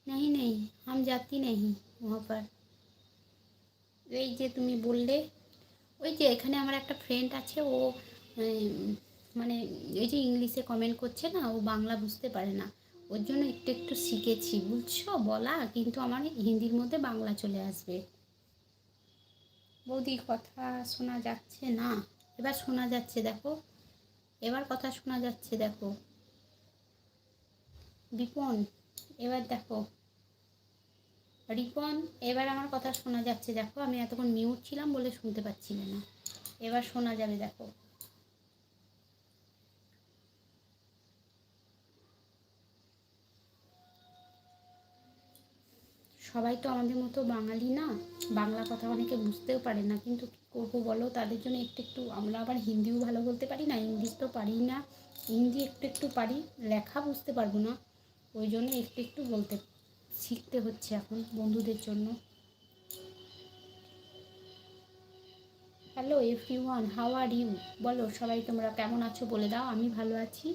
नहीं, हम जाती नहीं वहाँ पर। এই যে তুমি বললে, ওই যে এখানে আমার একটা ফ্রেন্ড আছে, ও মানে এই যে ইংলিশে কমেন্ট করছে না, ও বাংলা বুঝতে পারে না, ওর জন্য একটু একটু শিখেছি বুঝছো বলা, কিন্তু আমার হিন্দির মধ্যে বাংলা চলে আসবে। বৌদি কথা শোনা যাচ্ছে না? এবার শোনা যাচ্ছে দেখো, এবার কথা শোনা যাচ্ছে দেখো। বিপন, এবার দেখো। রিপন, এবার আমার কথা শোনা যাচ্ছে দেখো, আমি এতক্ষণ মিউট ছিলাম বলে শুনতে পাচ্ছিলে না, এবার শোনা যাবে দেখো। সবাই তো আমাদের মতো বাঙালি না, বাংলা কথা অনেকে বুঝতেও পারে না, কিন্তু কী করবো বলো, তাদের জন্য একটু একটু, আমরা আবার হিন্দিও ভালো বলতে পারি না, ইংলিশ তো পারি না, হিন্দি একটু একটু পারি, লেখা বুঝতে পারবো না, ওই জন্য একটু একটু বলতে শিখতে হচ্ছে এখন বন্ধুদের জন্য। Hello everyone, how are you? বলো সবাই তোমরা কেমন আছো বলে দাও, আমি ভালো আছি।